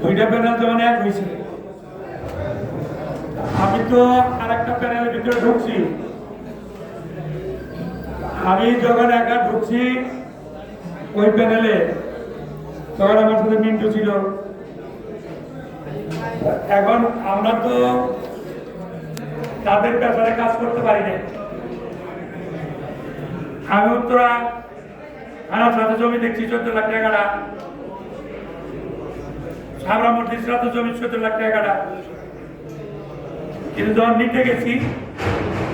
দুইটা প্যানেল যখন এক হয়েছে, আমি তো আর একটা প্যানেলের ভিতরে ঢুকছি। আমি যখন একা ঢুকছি ওই প্যানেলে, তখন আমার সাথে মিন্টু ছিল। এখন আমরা তো তাদের পেশারে কাজ করতে পারি না। আমি উত্তরা থানার সাথে জমি দেখছি 14 লাখ টাকাটা, সাবরা মসজিদ সাথে জমি 14 লাখ টাকাটা, কিন্তু যখন নিতে গেছি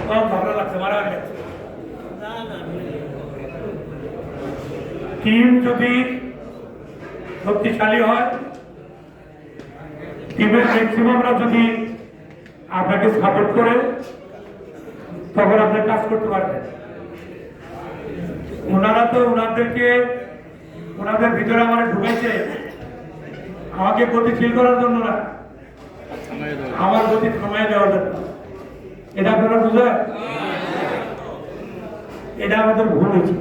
তখন ঝগড়া লাগছে, মারামারি লাগছে। টিম যদি শক্তিশালী হয়, টিমের ম্যাক্সিমামরা যদি আপনাকে সাপোর্ট করে, তখন আপনি কাজ করতে পারবেন। ওনারা তো ওনাদের ভিতরে আমার ঢুকেছে আমাকে গতিশীল করার জন্য না, আমার গতি সময় দেওয়ার জন্য। এটা আপনারা বুঝলেন? এটা আমাদের ভুল হয়েছে।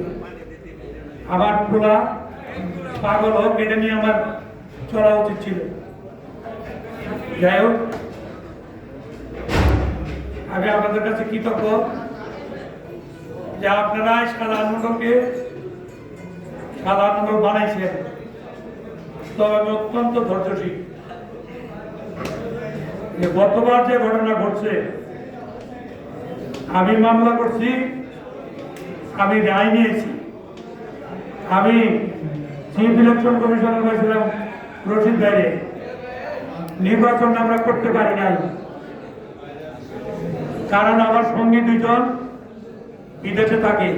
আমার খোলা পাগল হোক, এটা নিয়ে আমার চলা উচিত ছিল। যাই হোক, আমি আপনাদের কাছে কৃতজ্ঞ যে আপনারা সাধারণ মন্ডল বানাইছেন। তো আমি অত্যন্ত ধৈর্যশীল। গতবার যে ঘটনা ঘটছে, আমি মামলা করছি, আমি রায় নিয়েছি। আমি চিফ ইলেকশন কমিশনার হয়েছিলাম রশিদ ভাইরে, নির্বাচন আমরা করতে পারি নাই, কারণ আমার সঙ্গী দুইজন বিদেশে থাকে।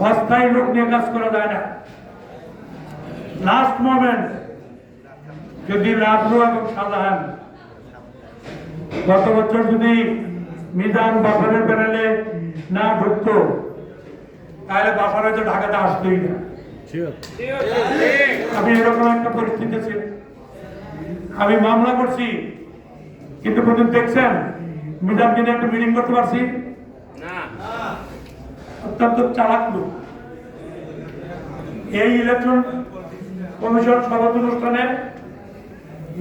অস্থায়ী লোক নিয়ে কাজ করা যায় না। লাস্ট মোমেন্ট যদি লাভলু এবং শাহজাহান গত বছর যদি মিজান বাফারের প্যানেলে না ঢুকতো, তাহলে বাফার হয়তো ঢাকাতে আসতোই না। আমি এরকম একটা পরিস্থিতি ছিল। আমি মামলা করছি, কিন্তু কোনদিন দেখছেন মিজানকে নিয়ে একটা মিটিং করতে পারছি? অত্যন্ত চালাক লোক। এই ইলেকশন কমিশন সভাপতি অনুষ্ঠানে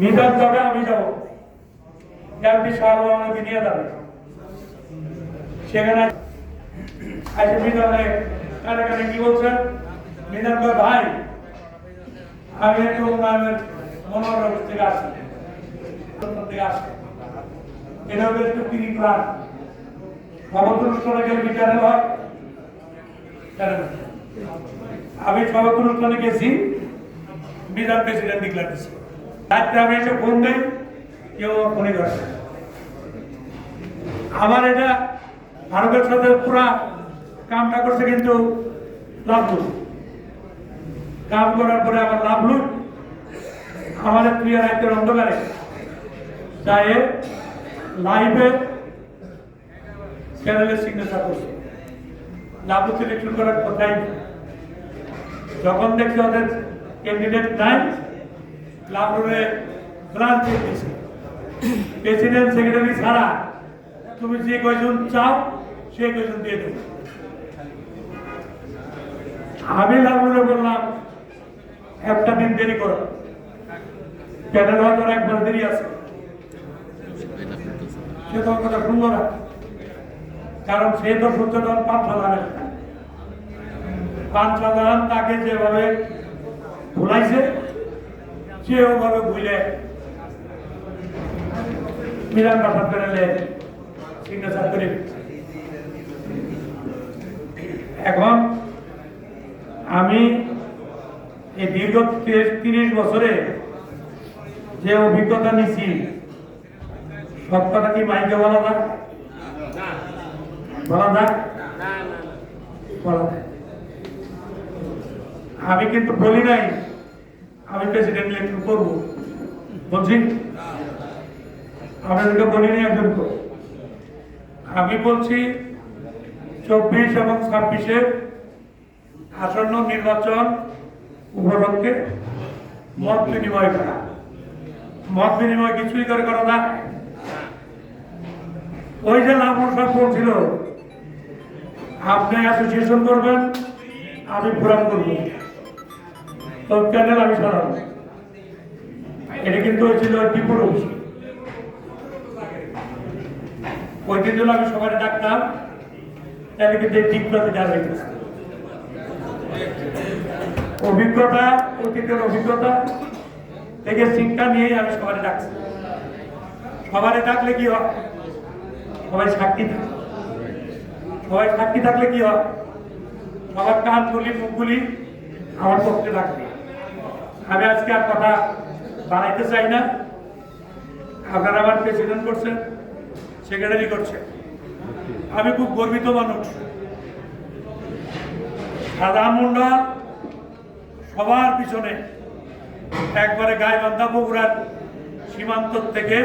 মিজান যাবে, আমি যাবো, এমপি সাহেব আমাকে নিয়ে যাবে। সেখানে আজকে মিজানে কানে কি বলছেন, মিজান কয় ভাই আমি একটু মনোরম থেকে আসি, এটা হলো একটু তিনি ক্লাস সভাপতি অনুষ্ঠানে গেলে বিচারে হয়। আমি সভাপতি অনুষ্ঠানে গেছি, মিজান প্রেসিডেন্ট ডিক্লার দিচ্ছি। রাত্রে আমি এসে ফোন দেই, কেউ ফোনে ধরে। আমার এটা ভারতের সাথে পুরা কামটা করছে, কিন্তু লাভলু কাম করার পরে আমার লাভলু আমাদের প্রিয় রাজ্যের অন্ধকারে যায় লাইভে চ্যানেলের সিগনেচার করছে। লাভলু সিলেকশন করার কথাই, যখন দেখছি ওদের ক্যান্ডিডেট নাই, লাভলুরে প্ল্যান চেক দিয়েছে, প্রেসিডেন্ট সেক্রেটারি ছাড়া তুমি যে কয়জন চাও সে কয়জন দিয়ে দেবে। আমি লাভলুরে বললাম একটা দিন দেরি করো, প্যানেল হয়তো একবার দেরি আছে। সে তো কথা শুনলো না, কারণ সে তো সচেতন পান সাধারণ তাকে যেভাবে ভুলাইছে, সে ওভাবে ভুলে মিরান বাসার প্যানেলে সিগনেচার করে। এখন আমি এই দীর্ঘ 30 বছরে যে অভিজ্ঞতা নিছি, সব কথা কি মাইকে বলা যাক? বলা যাক? আমি কিন্তু বলি নাই আমি প্রেসিডেন্ট ইলেকশন করবো, বলছি আপনাদেরকে বলি নাই একজন। আমি বলছি 24 এবং 26 আসন্ন নির্বাচন উপলক্ষে মত বিনিময় করা। মত বিনিময় কিছুই করে করা না। ওই যে লাভলু সাহেব বলছিল আপনি অ্যাসোসিয়েশন করবেন, আমি ফোরাম করব, তো প্যানেল আমি সরাবো। এটা কিন্তু হয়েছিল ডিপুর অফিসে। ওই দিন যদি আমি সবাই ডাকতাম তাহলে কিন্তু এই ডিপগুলোতে যা হয়ে গেছে। অভিজ্ঞতা, অতীতের অভিজ্ঞতা থেকে চিন্তা নিয়েই আমি সবাই ডাকছি। সবাই ডাকলে কি হয়? সবাই সাক্ষী থাকে। সবাই সাক্ষী থাকলে কি হয়? সবার কানগুলি মুখগুলি আমার পক্ষে থাকবে। আমি আজকে আর কথা বাড়াইতে চাই না। আপনারা আমার প্রেসিডেন্ট করছেন, সেক্রেটারি করছেন, আমি খুব গর্বিত মানুষ। সাধারণ মন্ডল সবার পিছনে একবারে গাইবান্ধা বগুড়ার সীমান্ত থেকে